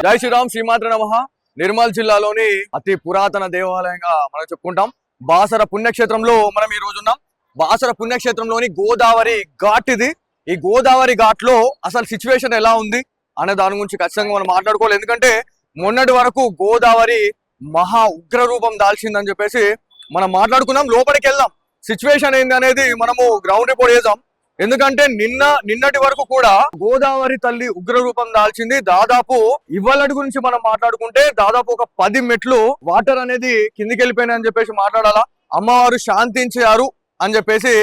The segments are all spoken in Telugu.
జై శ్రీరామ్, శ్రీమాత్ర నమః. నిర్మల్ జిల్లాలోని అతి పురాతన దేవాలయంగా మనం చెప్పుకుంటాం. బాసర పుణ్యక్షేత్రంలో మనం ఈ రోజు ఉన్నాం. బాసర పుణ్యక్షేత్రంలోని గోదావరి ఘాట్ ఇది. ఈ గోదావరి ఘాట్ లో అసలు సిచ్యువేషన్ ఎలా ఉంది అనే దాని గురించి ఖచ్చితంగా మనం మాట్లాడుకోవాలి. ఎందుకంటే మొన్నటి వరకు గోదావరి మహా ఉగ్ర రూపం దాల్చిందని చెప్పేసి మనం మాట్లాడుకున్నాం. లోపలికి వెళ్దాం, సిచ్యువేషన్ ఏంది అనేది మనము గ్రౌండ్ రిపోర్ట్ చేద్దాం. ఎందుకంటే నిన్నటి వరకు కూడా గోదావరి తల్లి ఉగ్ర రూపం దాల్చింది. దాదాపు ఇవాళటి గురించి మనం మాట్లాడుకుంటే దాదాపు ఒక 10 మెట్లు వాటర్ అనేది కిందికి వెళ్ళిపోయినాయి అని చెప్పేసి మాట్లాడాలా. అమ్మవారు శాంతించారు అని చెప్పేసి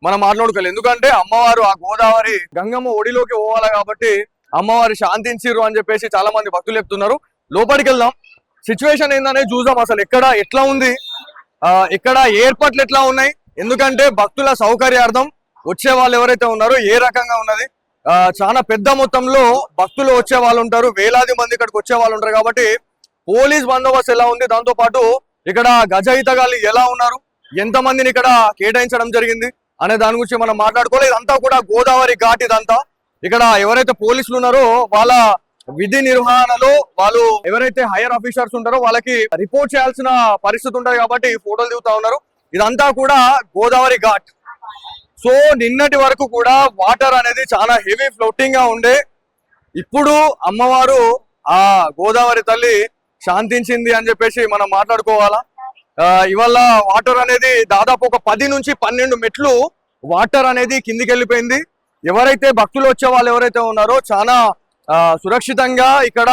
మనం మాట్లాడుకోవాలి. ఎందుకంటే అమ్మవారు ఆ గోదావరి గంగమ్మ ఒడిలోకి పోవాలి కాబట్టి అమ్మవారు శాంతించారు అని చెప్పేసి చాలా మంది భక్తులు చెప్తున్నారు. లోపలికి వెళ్దాం, సిచ్యువేషన్ ఏందనేది చూద్దాం. అసలు ఎట్లా ఉంది, ఇక్కడ ఏర్పాట్లు ఎట్లా ఉన్నాయి, ఎందుకంటే భక్తుల సౌకర్యార్థం వచ్చే వాళ్ళు ఎవరైతే ఉన్నారో ఏ రకంగా ఉన్నది. చాలా పెద్ద మొత్తంలో భక్తులు వచ్చే వాళ్ళు ఉంటారు, వేలాది మంది ఇక్కడికి వచ్చే వాళ్ళు ఉంటారు కాబట్టి పోలీస్ బందోబస్తు ఎలా ఉంది, దాంతో పాటు ఇక్కడ గజ ఈతగాళ్ళు ఎలా ఉన్నారు, ఎంత మందిని ఇక్కడ కేటాయించడం జరిగింది అనే దాని గురించి మనం మాట్లాడుకోవాలి. ఇదంతా కూడా గోదావరి ఘాట్. ఇదంతా ఇక్కడ ఎవరైతే పోలీసులు ఉన్నారో వాళ్ళ విధి నిర్వహణలో వాళ్ళు ఎవరైతే హైయర్ ఆఫీసర్స్ ఉంటారో వాళ్ళకి రిపోర్ట్ చేయాల్సిన పరిస్థితి ఉంటుంది కాబట్టి ఫోటోలు దిగుతా ఉన్నారు. ఇదంతా కూడా గోదావరి ఘాట్. సో నిన్నటి వరకు కూడా వాటర్ అనేది చాలా హెవీ ఫ్లోటింగ్ గా ఉండే. ఇప్పుడు అమ్మవారు ఆ గోదావరి తల్లి శాంతించింది అని చెప్పేసి మనం మాట్లాడుకోవాలా. ఇవాళ వాటర్ అనేది దాదాపు ఒక 10 నుంచి 12 మెట్లు వాటర్ అనేది కిందికి వెళ్ళిపోయింది. ఎవరైతే భక్తులు వచ్చే వాళ్ళు ఎవరైతే ఉన్నారో చాలా సురక్షితంగా ఇక్కడ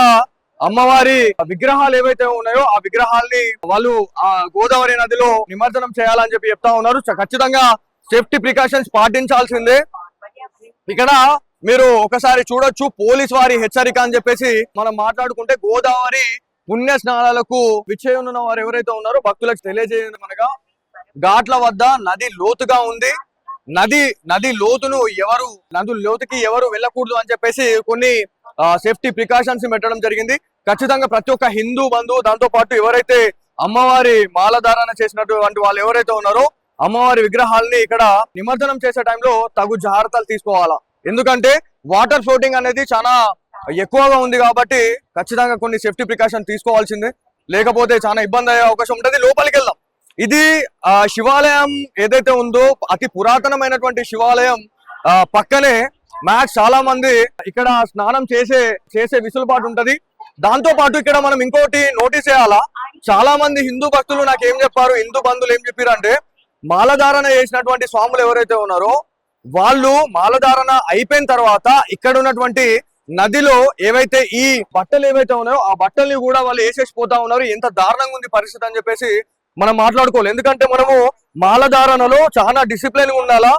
అమ్మవారి విగ్రహాలు ఏవైతే ఉన్నాయో ఆ విగ్రహాల్ని వాళ్ళు ఆ గోదావరి నదిలో నిమజ్జనం చేయాలని చెప్పి చెప్తా ఉన్నారు. ఖచ్చితంగా సేఫ్టీ ప్రికాషన్స్ పాటించాల్సిందే. ఇక్కడ మీరు ఒకసారి చూడొచ్చు, పోలీస్ వారి హెచ్చరిక అని చెప్పేసి మనం మాట్లాడుకుంటే గోదావరి పుణ్య స్నానాలకు విచ్చేయనున్న వారు ఎవరైతే ఉన్నారో భక్తులకు తెలియజేయమనగా ఘాట్ల వద్ద నది లోతుగా ఉంది, నది లోతుకి ఎవరు వెళ్ళకూడదు అని చెప్పేసి కొన్ని సేఫ్టీ ప్రికాషన్స్ పెట్టడం జరిగింది. ఖచ్చితంగా ప్రతి ఒక్క హిందూ బంధువు, దాంతో పాటు ఎవరైతే అమ్మవారి మాలధారణ చేసినటువంటి వాళ్ళు ఎవరైతే ఉన్నారో అమ్మవారి విగ్రహాలని ఇక్కడ నిమజ్జనం చేసే టైంలో తగు జాగ్రత్తలు తీసుకోవాలా. ఎందుకంటే వాటర్ ఫ్లోటింగ్ అనేది చాలా ఎక్కువగా ఉంది కాబట్టి ఖచ్చితంగా కొన్ని సేఫ్టీ ప్రికాషన్ తీసుకోవాల్సిందే, లేకపోతే చాలా ఇబ్బంది అయ్యే అవకాశం ఉంటుంది. లోపలికి వెళ్దాం. ఇది శివాలయం ఏదైతే ఉందో అతి పురాతనమైనటువంటి శివాలయం పక్కనే మ్యాక్స్ చాలా మంది ఇక్కడ స్నానం చేసే విసులుబాటు ఉంటది. దాంతో పాటు ఇక్కడ మనం ఇంకోటి నోటీస్ చేయాలా, చాలా మంది హిందూ భక్తులు నాకు ఏం చెప్పారు, హిందూ బంధువులు ఏం చెప్పారంటే మాలధారణ చేసినటువంటి స్వాములు ఎవరైతే ఉన్నారో వాళ్ళు మాలధారణ అయిపోయిన తర్వాత ఇక్కడ ఉన్నటువంటి నదిలో ఏవైతే ఈ బట్టలు ఏవైతే ఉన్నాయో ఆ బట్టల్ని కూడా వాళ్ళు వేసేసిపోతా ఉన్నారు. ఎంత దారుణంగా ఉంది పరిస్థితి అని చెప్పేసి మనం మాట్లాడుకోవాలి. ఎందుకంటే మనము మాలధారణలో చాలా డిసిప్లిన్ ఉండాలా.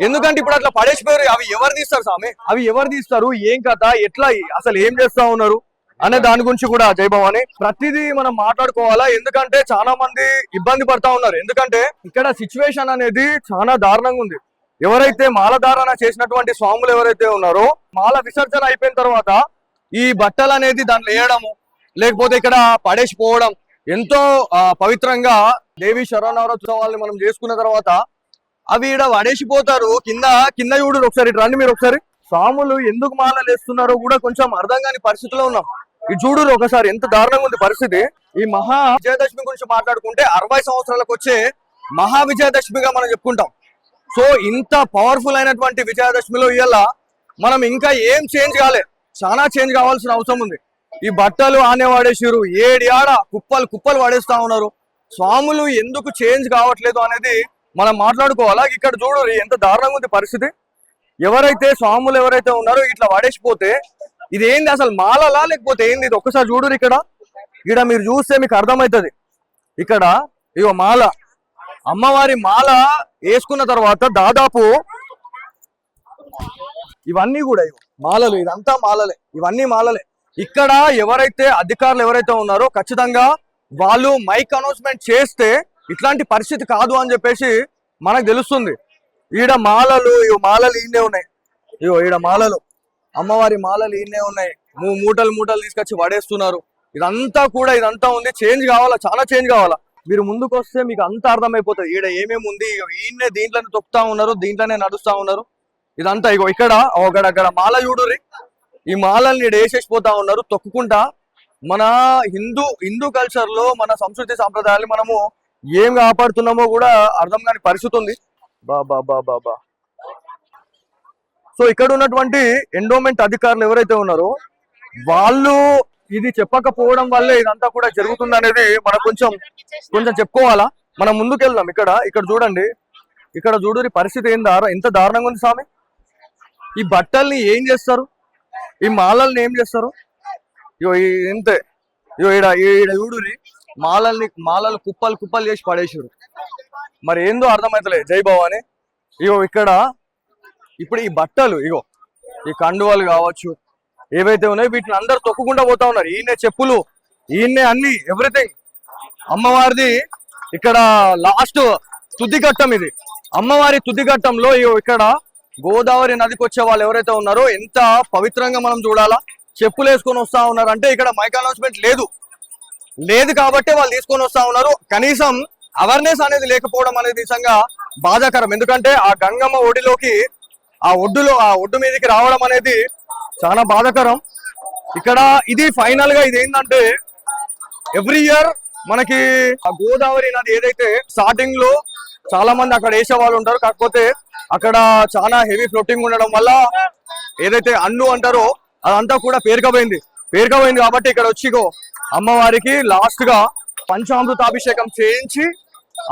ఎందుకంటే ఇప్పుడు అట్లా పడేసిపోయారు, అవి ఎవరు తీస్తారు స్వామి, అవి ఎవరు తీస్తారు, ఏం కథ, ఎట్లా అసలు ఏం చేస్తా ఉన్నారు అనే దాని గురించి కూడా జయభవాని ప్రతిదీ మనం మాట్లాడుకోవాలా. ఎందుకంటే చాలా మంది ఇబ్బంది పడతా ఉన్నారు. ఎందుకంటే ఇక్కడ సిచ్యువేషన్ అనేది చాలా దారుణంగా ఉంది. ఎవరైతే మాలధారణ చేసినటువంటి స్వాములు ఎవరైతే ఉన్నారో మాల విసర్జన అయిపోయిన తర్వాత ఈ బట్టలు అనేది దాంట్లో వేయడము లేకపోతే ఇక్కడ పడేసిపోవడం ఎంతో పవిత్రంగా దేవి శరణవరోత్సవాల్ని మనం చేసుకున్న తర్వాత అవి ఇక్కడ పడేసిపోతారు. కింద చూడరు, ఒకసారి రండి మీరు ఒకసారి. స్వాములు ఎందుకు మాలలు వేస్తున్నారో కూడా కొంచెం అర్థం కాని పరిస్థితిలో ఉన్నాం. ఇది చూడరు ఒకసారి, ఎంత దారుణంగా ఉంది పరిస్థితి. ఈ మహా విజయదశమి గురించి మాట్లాడుకుంటే 60 సంవత్సరాలకు వచ్చే మహా విజయదశమిగా మనం చెప్పుకుంటాం. సో ఇంత పవర్ఫుల్ అయినటువంటి విజయదశమిలో ఇవాళ మనం ఇంకా ఏం చేంజ్ కాలే, చాలా చేంజ్ కావాల్సిన అవసరం ఉంది. ఈ బట్టలు ఆనే వాడేసారు, ఏడియాడ కుప్పలు వాడేస్తా ఉన్నారు. స్వాములు ఎందుకు చేంజ్ కావట్లేదు అనేది మనం మాట్లాడుకోవాలా. ఇక్కడ చూడరు ఎంత దారుణంగా ఉంది పరిస్థితి. ఎవరైతే స్వాములు ఎవరైతే ఉన్నారో ఇట్లా వాడేసిపోతే ఇది ఏంది, అసలు మాలలా లేకపోతే ఏంది, ఇది ఒక్కసారి చూడరు. ఇక్కడ మీరు చూస్తే మీకు అర్థమవుతుంది. ఇక్కడ ఇగో మాల, అమ్మవారి మాల వేసుకున్న తర్వాత దాదాపు ఇవన్నీ కూడా మాలలు, ఇదంతా మాలలే, ఇవన్నీ మాలలే. ఇక్కడ ఎవరైతే అధికారులు ఎవరైతే ఉన్నారో ఖచ్చితంగా వాళ్ళు మైక్ అనౌన్స్మెంట్ చేస్తే ఇట్లాంటి పరిస్థితి కాదు అని చెప్పేసి మనకు తెలుస్తుంది. ఈడ మాలలు ఈయనే ఉన్నాయి, ఈడ మాలలు, అమ్మవారి మాలలు ఈయనే ఉన్నాయి. మూటలు తీసుకొచ్చి పడేస్తున్నారు. ఇదంతా ఉంది. చేంజ్ కావాలా, చాలా చేంజ్ కావాలా. మీరు ముందుకు వస్తే మీకు అంత అర్థమైపోతుంది ఈడ ఏమేమి ఉంది. ఈయన్నే దీంట్లోనే తొక్కుతా ఉన్నారు, దీంట్లోనే నడుస్తా ఉన్నారు. ఇదంతా ఇక్కడ మాల చూడుర్రి, ఈ మాలల్ని వేసేసిపోతా ఉన్నారు తొక్కుకుంటా. మన హిందూ కల్చర్ లో మన సంస్కృతి సాంప్రదాయాలు మనము ఏం కాపాడుతున్నామో కూడా అర్థం కాని పరిస్థితి ఉంది. బా సో ఇక్కడ ఉన్నటువంటి ఎండోమెంట్ అధికారులు ఎవరైతే ఉన్నారో వాళ్ళు ఇది చెప్పకపోవడం వల్లే ఇదంతా కూడా జరుగుతుంది అనేది మనం కొంచెం చెప్పుకోవాలా. మనం ముందుకెళ్దాం. ఇక్కడ చూడండి, ఇక్కడ చూడు పరిస్థితి ఎంత దారుణంగా ఉంది స్వామి. ఈ బట్టల్ని ఏం చేస్తారు, ఈ మాలల్ని ఏం చేస్తారు? ఇగో ఇంతే, ఇగో ఈడ చూడురి మాలలు కుప్పలు చేసి పడేసారు. మరి ఏందో అర్థమైతలే. జై భవాని. ఇగో ఇక్కడ ఇప్పుడు ఈ బట్టలు, ఇగో ఈ కండువాలు కావచ్చు ఏవైతే ఉన్నాయో వీటిని అందరు తొక్కుకుండా పోతా ఉన్నారు. ఈయనే చెప్పులు, ఈయనే అన్ని ఎవ్రీథింగ్. అమ్మవారిది ఇక్కడ లాస్ట్ తుదిఘట్టం ఇది. అమ్మవారి తుదిఘట్టంలో ఇక్కడ గోదావరి నదికి వచ్చే వాళ్ళు ఎవరైతే ఉన్నారో ఎంత పవిత్రంగా మనం చూడాలా. చెప్పులు వేసుకొని వస్తా ఉన్నారు అంటే ఇక్కడ మైక్ అనౌన్స్మెంట్ లేదు కాబట్టి వాళ్ళు తీసుకొని వస్తా ఉన్నారు. కనీసం అవేర్నెస్ అనేది లేకపోవడం అనేది నిజంగా బాధాకరం. ఎందుకంటే ఆ గంగమ్మ ఒడిలోకి ఆ ఒడ్డు మీదకి రావడం అనేది చాలా బాధాకరం. ఇక్కడ ఇది ఫైనల్ గా ఇది ఏంటంటే ఎవ్రీ ఇయర్ మనకి ఆ గోదావరి నది ఏదైతే స్టార్టింగ్ లో చాలా మంది అక్కడ వేసే వాళ్ళు ఉంటారు. కాకపోతే అక్కడ చాలా హెవీ ఫ్లోటింగ్ ఉండడం వల్ల ఏదైతే అన్ను అంటారో అదంతా కూడా పేరుకపోయింది కాబట్టి ఇక్కడ వచ్చి అమ్మవారికి లాస్ట్ గా పంచామృతాభిషేకం చేయించి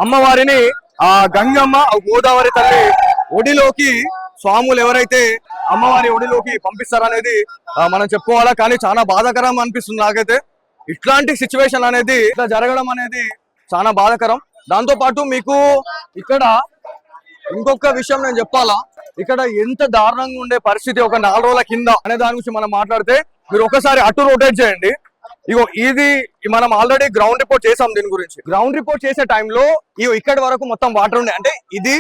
అమ్మవారిని ఆ గంగమ్మ గోదావరి తల్లి ఒడిలోకి స్వాములు ఎవరైతే అమ్మవారి ఒడిలోకి పంపిస్తారనేది మనం చెప్పుకోవాలా. కానీ చాలా బాధాకరం అనిపిస్తుంది నాకైతే. ఇట్లాంటి సిచ్యువేషన్ అనేది ఇట్లా జరగడం అనేది చాలా బాధాకరం. దాంతో పాటు మీకు ఇక్కడ ఇంకొక విషయం నేను చెప్పాలా. ఇక్కడ ఎంత దారుణంగా ఉండే పరిస్థితి ఒక 4 రోజుల కింద అనే దాని గురించి మనం మాట్లాడితే మీరు ఒకసారి అటు రొటేట్ చేయండి. ఇగో ఇది మనం ఆల్రెడీ గ్రౌండ్ రిపోర్ట్ చేసాం. దీని గురించి గ్రౌండ్ రిపోర్ట్ చేసే టైంలో ఇక్కడి వరకు మొత్తం వాటర్ ఉండే, అంటే ఇది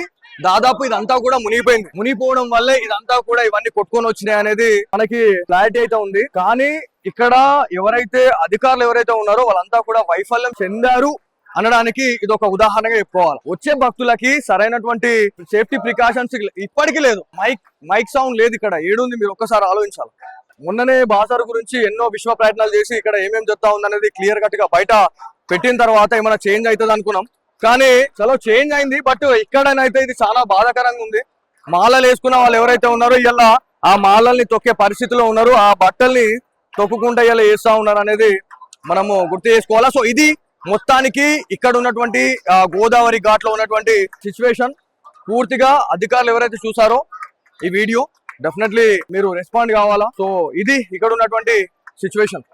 దాదాపు ఇదంతా కూడా మునిగిపోవడం వల్లే ఇదంతా కూడా ఇవన్నీ కొట్టుకొని వచ్చినాయి అనేది మనకి క్లారిటీ అయితే ఉంది. కానీ ఇక్కడ ఎవరైతే అధికారులు ఎవరైతే ఉన్నారో వాళ్ళంతా కూడా వైఫల్యం చెందారు అనడానికి ఇది ఒక ఉదాహరణగా చెప్పుకోవాలి. వచ్చే భక్తులకి సరైనటువంటి సేఫ్టీ ప్రికాషన్స్ ఇప్పటికీ లేదు. మైక్ సౌండ్ లేదు. ఇక్కడ ఏడుంది మీరు ఒక్కసారి ఆలోచించాలి. మొన్ననే బాజార్ గురించి ఎన్నో విశ్వ ప్రయత్నాలు చేసి ఇక్కడ ఏమేమి జరుగుతా ఉందనేది క్లియర్ కట్ గా బయట పెట్టిన తర్వాత ఏమైనా చేంజ్ అవుతుంది అనుకున్నాం. కానీ చలో చేంజ్ అయింది. బట్ ఇక్కడనైతే ఇది చాలా బాధాకరంగా ఉంది. మాలలు వేసుకున్న వాళ్ళు ఎవరైతే ఉన్నారో ఇలా ఆ మాలల్ని తొక్కే పరిస్థితిలో ఉన్నారు. ఆ బట్టల్ని తొక్కుకుంటా ఇలా వేస్తా ఉన్నారు అనేది మనము గుర్తు చేసుకోవాలా. సో ఇది మొత్తానికి ఇక్కడ ఉన్నటువంటి గోదావరి ఘాట్ లో ఉన్నటువంటి సిచ్యువేషన్. పూర్తిగా అధికారులు ఎవరైతే చూసారో ఈ వీడియో డెఫినెట్లీ మీరు రెస్పాండ్ కావాలా. సో ఇది ఇక్కడ ఉన్నటువంటి సిచ్యువేషన్.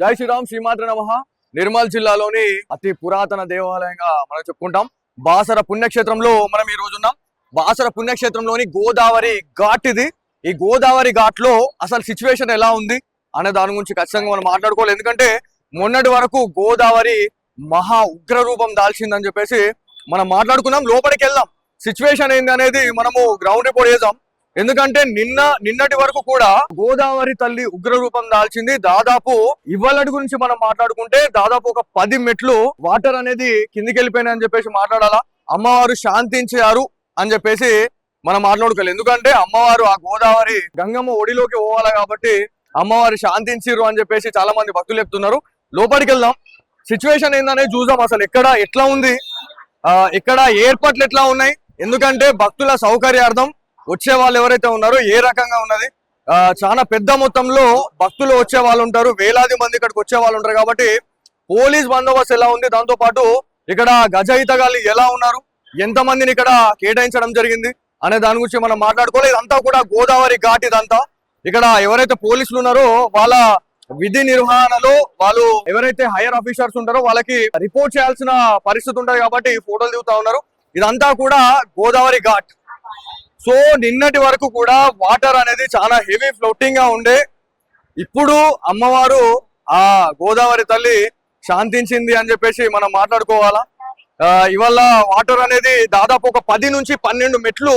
జై శ్రీరామ్, శ్రీమాత్ర నమః. నిర్మల్ జిల్లాలోని అతి పురాతన దేవాలయంగా మనం చెప్పుకుంటాం బాసర పుణ్యక్షేత్రంలో మనం ఈ రోజు ఉన్నాం. బాసర పుణ్యక్షేత్రంలోని గోదావరి ఘాట్ ఇది. ఈ గోదావరి ఘాట్ లో అసలు సిచ్యువేషన్ ఎలా ఉంది అనే దాని గురించి ఖచ్చితంగా మనం మాట్లాడుకోవాలి. ఎందుకంటే మొన్నటి వరకు గోదావరి మహా ఉగ్ర రూపం దాల్చిందని చెప్పేసి మనం మాట్లాడుకున్నాం. లోపలికి వెళ్దాం, సిచ్యువేషన్ ఏంది అనేది మనము గ్రౌండ్ రిపోర్ట్ చేద్దాం. ఎందుకంటే నిన్నటి వరకు కూడా గోదావరి తల్లి ఉగ్ర రూపం దాల్చింది. దాదాపు ఇవాళటి గురించి మనం మాట్లాడుకుంటే దాదాపు ఒక 10 మెట్లు వాటర్ అనేది కిందికి వెళ్ళిపోయినాయి అని చెప్పేసి మాట్లాడాలా. అమ్మవారు శాంతించారు అని చెప్పేసి మనం మాట్లాడుకోవాలి. ఎందుకంటే అమ్మవారు ఆ గోదావరి గంగమ్మ ఒడిలోకి పోవాలి కాబట్టి అమ్మవారు శాంతించారు అని చెప్పేసి చాలా మంది భక్తులు చెప్తున్నారు. లోపలికి వెళ్దాం, సిచ్యువేషన్ ఏందనేది చూద్దాం. అసలు ఎట్లా ఉంది, ఇక్కడ ఏర్పాట్లు ఎట్లా ఉన్నాయి, ఎందుకంటే భక్తుల సౌకర్యార్థం వచ్చే వాళ్ళు ఎవరైతే ఉన్నారో ఏ రకంగా ఉన్నది. చాలా పెద్ద మొత్తంలో భక్తులు వచ్చే వాళ్ళు ఉంటారు, వేలాది మంది ఇక్కడికి వచ్చే వాళ్ళు ఉంటారు కాబట్టి పోలీస్ బందోబస్తు ఎలా ఉంది, దాంతో పాటు ఇక్కడ గజ ఈతగాళ్ళు ఎలా ఉన్నారు, ఎంత మందిని ఇక్కడ కేటాయించడం జరిగింది అనే దాని గురించి మనం మాట్లాడుకోవాలి. ఇదంతా కూడా గోదావరి ఘాట్. ఇదంతా ఇక్కడ ఎవరైతే పోలీసులు ఉన్నారో వాళ్ళ విధి నిర్వహణలో వాళ్ళు ఎవరైతే హైయర్ ఆఫీసర్స్ ఉంటారో వాళ్ళకి రిపోర్ట్ చేయాల్సిన పరిస్థితి ఉంటుంది కాబట్టి ఫోటోలు దిగుతా ఉన్నారు. ఇదంతా కూడా గోదావరి ఘాట్. సో నిన్నటి వరకు కూడా వాటర్ అనేది చాలా హెవీ ఫ్లోటింగ్ గా ఉండే. ఇప్పుడు అమ్మవారు ఆ గోదావరి తల్లి శాంతించింది అని చెప్పేసి మనం మాట్లాడుకోవాలా. ఇవాళ వాటర్ అనేది దాదాపు ఒక 10 నుంచి 12 మెట్లు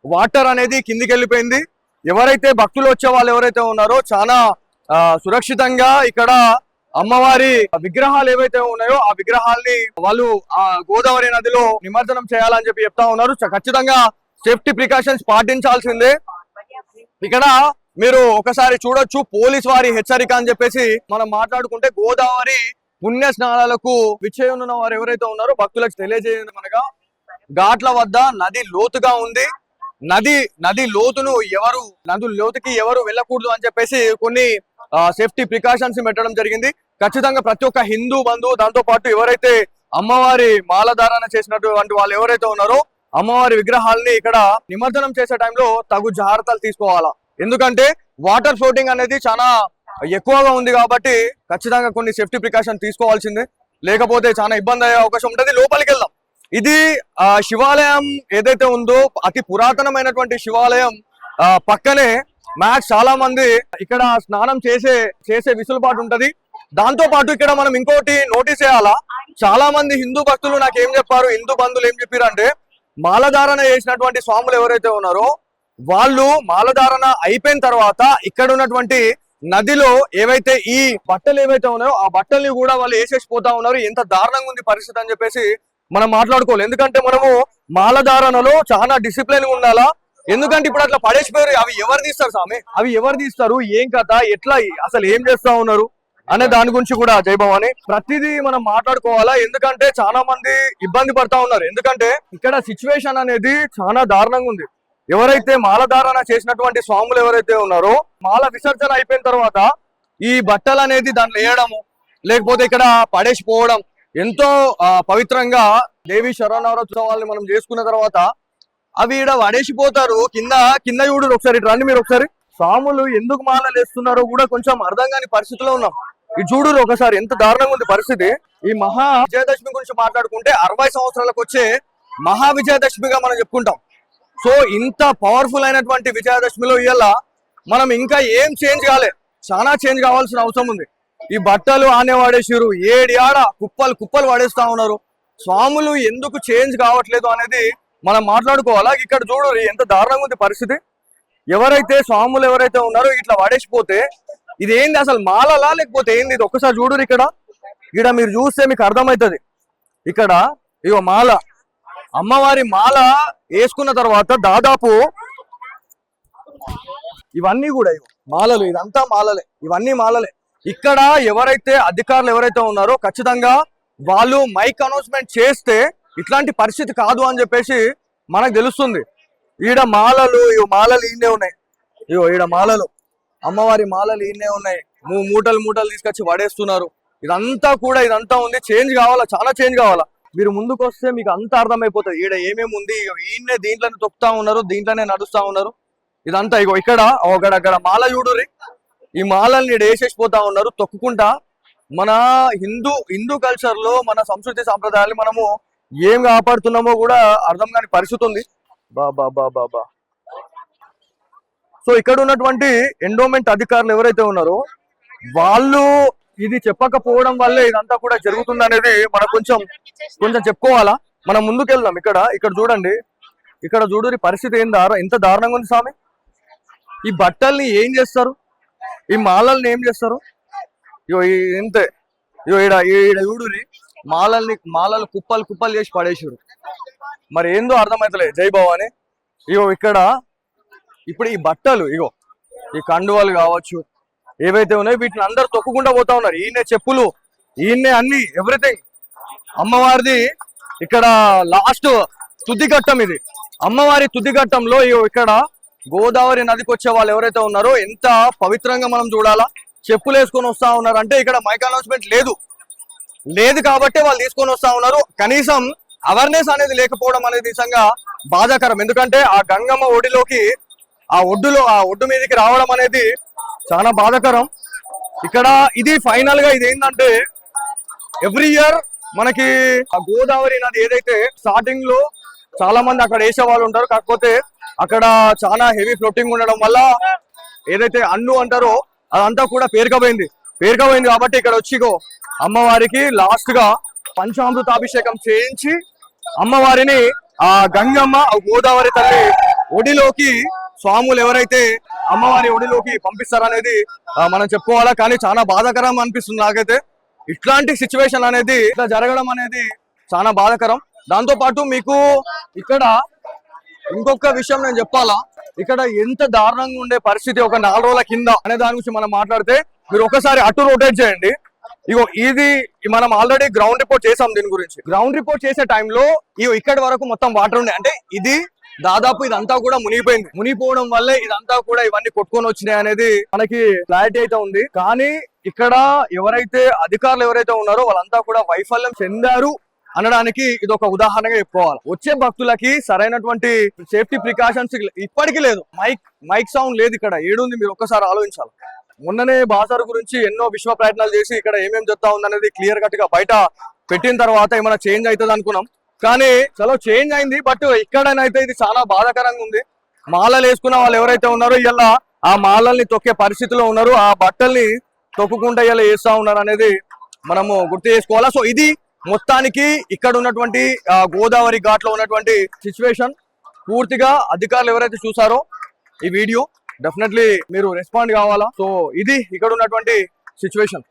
వాటర్ అనేది కిందికి వెళ్ళిపోయింది. ఎవరైతే భక్తులు వచ్చే వాళ్ళు ఎవరైతే ఉన్నారో చాలా సురక్షితంగా ఇక్కడ అమ్మవారి విగ్రహాలు ఏవైతే ఉన్నాయో ఆ విగ్రహాల్ని వాళ్ళు ఆ గోదావరి నదిలో నిమజ్జనం చేయాలని చెప్పి చెప్తా ఉన్నారు. ఖచ్చితంగా సేఫ్టీ ప్రికాషన్స్ పాటించాల్సిందే. ఇక్కడ మీరు ఒకసారి చూడొచ్చు పోలీస్ వారి హెచ్చరిక అని చెప్పేసి మనం మాట్లాడుకుంటే గోదావరి పుణ్య స్నానాలకు విచ్చేయనున్న వారు ఎవరైతే ఉన్నారో భక్తులకు తెలియజేయడం అనగా ఘాట్ల వద్ద నది లోతుగా ఉంది, నది లోతుకి ఎవరు వెళ్ళకూడదు అని చెప్పేసి కొన్ని సేఫ్టీ ప్రికాషన్స్ పెట్టడం జరిగింది. ఖచ్చితంగా ప్రతి ఒక్క హిందూ బంధువు దాంతో పాటు ఎవరైతే అమ్మవారి మాలధారణ చేసినటువంటి వాళ్ళు ఎవరైతే ఉన్నారో అమ్మవారి విగ్రహాలని ఇక్కడ నిమజ్జనం చేసే టైంలో తగు జాగ్రత్తలు తీసుకోవాలా. ఎందుకంటే వాటర్ ఫ్లోటింగ్ అనేది చాలా ఎక్కువగా ఉంది కాబట్టి ఖచ్చితంగా కొన్ని సేఫ్టీ ప్రికాషన్ తీసుకోవాల్సిందే, లేకపోతే చాలా ఇబ్బంది అయ్యే అవకాశం ఉంటుంది. లోపలికి వెళ్దాం. ఇది శివాలయం ఏదైతే ఉందో అతి పురాతనమైనటువంటి శివాలయం పక్కనే మ్యాక్స్ చాలా మంది ఇక్కడ స్నానం చేసే విసులుబాటు ఉంటది. దాంతో పాటు ఇక్కడ మనం ఇంకోటి నోటీస్ చేయాలా, చాలా మంది హిందూ భక్తులు నాకేం చెప్పారు, హిందూ బంధువులు ఏం చెప్పారు అంటే మాలధారణ చేసినటువంటి స్వాములు ఎవరైతే ఉన్నారో వాళ్ళు మాలధారణ అయిపోయిన తర్వాత ఇక్కడ ఉన్నటువంటి నదిలో ఏవైతే ఈ బట్టలు ఏవైతే ఉన్నాయో ఆ బట్టల్ని కూడా వాళ్ళు వేసేసిపోతా ఉన్నారు. ఎంత దారుణంగా ఉంది పరిస్థితి అని చెప్పేసి మనం మాట్లాడుకోవాలి. ఎందుకంటే మనము మాలధారణలో చాలా డిసిప్లిన్ ఉండాలా. ఎందుకంటే ఇప్పుడు అట్లా పడేసిపోయారు. అవి ఎవరు తీస్తారు స్వామి, అవి ఎవరు తీస్తారు, ఏం కథ, ఎట్లా అసలు ఏం చేస్తా ఉన్నారు అనే దాని గురించి కూడా జయభవాని ప్రతిదీ మనం మాట్లాడుకోవాలా. ఎందుకంటే చాలా మంది ఇబ్బంది పడతా ఉన్నారు. ఎందుకంటే ఇక్కడ సిచ్యువేషన్ అనేది చాలా దారుణంగా ఉంది. ఎవరైతే మాలధారణ చేసినటువంటి స్వాములు ఎవరైతే ఉన్నారో మాల విసర్జన అయిపోయిన తర్వాత ఈ బట్టలు అనేది దాంట్లో వేయడము లేకపోతే ఇక్కడ పడేసిపోవడం ఎంతో పవిత్రంగా దేవి శరన్నవరోత్సవాల్ని మనం చేసుకున్న తర్వాత అవి ఇక్కడ పడేసిపోతారు. కింద చూడు ఒకసారి రండి మీరు ఒకసారి. స్వాములు ఎందుకు మాలలు వేస్తున్నారో కూడా కొంచెం అర్థం కాని పరిస్థితిలో ఉన్నాం. ఇది చూడు ఒకసారి ఎంత దారుణంగా ఉంది పరిస్థితి. ఈ మహా విజయదశమి గురించి మాట్లాడుకుంటే 60 సంవత్సరాలకు వచ్చే మహా విజయదశమిగా మనం చెప్పుకుంటాం. సో ఇంత పవర్ఫుల్ అయినటువంటి విజయదశమిలో ఇవాళ మనం ఇంకా ఏం చేంజ్ కాలే, చాలా చేంజ్ కావాల్సిన అవసరం ఉంది. ఈ బట్టలు ఆనే వాడేసారు, ఏడి ఆడ కుప్పలు వాడేస్తా ఉన్నారు. స్వాములు ఎందుకు చేంజ్ కావట్లేదు అనేది మనం మాట్లాడుకోవాలా. ఇక్కడ చూడు ఎంత దారుణంగా ఉంది పరిస్థితి. ఎవరైతే స్వాములు ఎవరైతే ఉన్నారో ఇట్లా వాడేసిపోతే ఇది ఏంది అసలు మాలలా లేకపోతే ఏంది? ఇది ఒక్కసారి చూడు. ఇక్కడ మీరు చూస్తే మీకు అర్థమవుతుంది. ఇక్కడ ఇగో మాల, అమ్మవారి మాల వేసుకున్న తర్వాత దాదాపు ఇవన్నీ కూడా మాలలు, ఇదంతా మాలలే, ఇవన్నీ మాలలే. ఇక్కడ ఎవరైతే అధికారులు ఎవరైతే ఉన్నారో ఖచ్చితంగా వాళ్ళు మైక్ అనౌన్స్మెంట్ చేస్తే ఇట్లాంటి పరిస్థితి కాదు అని చెప్పేసి మనకు తెలుస్తుంది. ఈడ మాలలు ఈయనే ఉన్నాయి. ఈడ మాలలు, అమ్మవారి మాలలు ఈయనే ఉన్నాయి. మూటలు తీసుకొచ్చి పడేస్తున్నారు. ఇదంతా ఉంది. చేంజ్ కావాలా, చాలా చేంజ్ కావాలా. మీరు ముందుకు వస్తే మీకు అంత అర్థమైపోతుంది ఈడ ఏమేమి ఉంది. ఈయనే దీంట్లోనే తొక్కుతా ఉన్నారు, దీంట్లోనే నడుస్తా ఉన్నారు. ఇదంతా ఇక్కడ అక్కడ మాల చూడుర్రి. ఈ మాలల్ని వేసేసిపోతా ఉన్నారు తొక్కుకుంటా. మన హిందూ కల్చర్ లో మన సంస్కృతి సాంప్రదాయాలు మనము ఏం కాపాడుతున్నామో కూడా అర్థం కాని పరిస్థితి ఉంది. బా సో ఇక్కడ ఉన్నటువంటి ఎండోమెంట్ అధికారులు ఎవరైతే ఉన్నారో వాళ్ళు ఇది చెప్పకపోవడం వల్లే ఇదంతా కూడా జరుగుతుంది అనేది మనం కొంచెం చెప్పుకోవాలా. మనం ముందుకెళ్దాం. ఇక్కడ చూడండి, ఇక్కడ చూడు పరిస్థితి ఎంత దారుణంగా ఉంది స్వామి. ఈ బట్టల్ని ఏం చేస్తారు, ఈ మాలల్ని ఏం చేస్తారు? ఇంతే ఈడ చూడురి మాలలు కుప్పలు చేసి పడేసారు. మరి ఏందో అర్థమైతలే జైభవాని. ఇక్కడ ఇప్పుడు ఈ బట్టలు ఈ కండువాలు కావచ్చు ఏవైతే ఉన్నాయో వీటిని అందరు తొక్కుకుంటూ పోతా ఉన్నారు. ఈయనే చెప్పులు, ఈయనే అన్ని ఎవ్రీథింగ్. అమ్మవారిది ఇక్కడ లాస్ట్ తుదిఘట్టం ఇది. అమ్మవారి తుదిఘట్టంలో ఇక్కడ గోదావరి నదికి వచ్చే వాళ్ళు ఎవరైతే ఉన్నారో ఎంత పవిత్రంగా మనం చూడాలా. చెప్పులు వేసుకొని వస్తా ఉన్నారు అంటే ఇక్కడ మైక్ అనౌన్స్మెంట్ లేదు కాబట్టి వాళ్ళు తీసుకొని వస్తా ఉన్నారు. కనీసం అవేర్నెస్ అనేది లేకపోవడం అనేది నిజంగా బాధాకరం. ఎందుకంటే ఆ గంగమ్మ ఒడిలోకి ఆ ఒడ్డు మీదకి రావడం అనేది చాలా బాధాకరం. ఇక్కడ ఇది ఫైనల్ గా ఇది ఏంటంటే ఎవ్రీ ఇయర్ మనకి ఆ గోదావరి నది ఏదైతే స్టార్టింగ్ లో చాలా మంది అక్కడ వేసే వాళ్ళు ఉంటారు. కాకపోతే అక్కడ చాలా హెవీ ఫ్లోటింగ్ ఉండడం వల్ల ఏదైతే అన్ను అంటారో అదంతా కూడా పేరుకపోయింది కాబట్టి ఇక్కడ వచ్చి అమ్మవారికి లాస్ట్ గా పంచామృతాభిషేకం చేయించి అమ్మవారిని ఆ గంగమ్మ గోదావరి తల్లి ఒడిలోకి స్వాములు ఎవరైతే అమ్మవారి ఒడిలోకి పంపిస్తారనేది మనం చెప్పుకోవాలా. కానీ చాలా బాధాకరం అనిపిస్తుంది నాకైతే. ఇట్లాంటి సిచ్యువేషన్ అనేది ఇట్లా జరగడం అనేది చాలా బాధాకరం. దాంతో పాటు మీకు ఇక్కడ ఇంకొక విషయం నేను చెప్పాలా, ఇక్కడ ఎంత దారుణంగా ఉండే పరిస్థితి ఒక 4 రోజుల కింద అనే దాని గురించి మనం మాట్లాడితే, మీరు ఒకసారి అటు రొటేట్ చేయండి. ఇగో ఇది మనం ఆల్రెడీ గ్రౌండ్ రిపోర్ట్ చేసాం దీని గురించి. గ్రౌండ్ రిపోర్ట్ చేసే టైంలో ఇగో ఇక్కడి వరకు మొత్తం వాటర్ ఉన్నాయి. అంటే ఇది దాదాపు ఇదంతా కూడా మునిగిపోయింది. మునిగిపోవడం వల్లే ఇదంతా కూడా ఇవన్నీ కొట్టుకొని వచ్చినాయి అనేది మనకి క్లారిటీ అయితే ఉంది. కానీ ఇక్కడ ఎవరైతే అధికారులు ఎవరైతే ఉన్నారో వాళ్ళంతా కూడా వైఫల్యం చెందారు అనడానికి ఇది ఒక ఉదాహరణగా చెప్పుకోవాలి. వచ్చే భక్తులకి సరైనటువంటి సేఫ్టీ ప్రికాషన్స్ ఇప్పటికీ లేదు. మైక్ సౌండ్ లేదు ఇక్కడ. ఏడుంది మీరు ఒక్కసారి ఆలోచించాలి. మొన్ననే బాసర గురించి ఎన్నో విశ్వ ప్రయత్నాలు చేసి ఇక్కడ ఏమేమి జరుగుతా ఉందనేది క్లియర్ కట్ గా బయట పెట్టిన తర్వాత ఏమైనా చేంజ్ అవుతుంది అనుకున్నాం. కానీ చలో చేంజ్ అయింది. బట్ ఇక్కడనైతే ఇది చాలా బాధాకరంగా ఉంది. మాలలు వేసుకున్న వాళ్ళు ఎవరైతే ఉన్నారో ఇలా ఆ మాలల్ని తొక్కే పరిస్థితిలో ఉన్నారు. ఆ బట్టల్ని తొక్కుకుంటా ఇలా వేస్తా ఉన్నారు అనేది మనము గుర్తు చేసుకోవాలా. సో ఇది మొత్తానికి ఇక్కడ ఉన్నటువంటి గోదావరి ఘాట్ లో ఉన్నటువంటి సిచ్యువేషన్. పూర్తిగా అధికారులు ఎవరైతే చూసారో ఈ వీడియో డెఫినెట్లీ మీరు రెస్పాండ్ కావాలా. సో ఇది ఇక్కడ ఉన్నటువంటి సిచ్యువేషన్.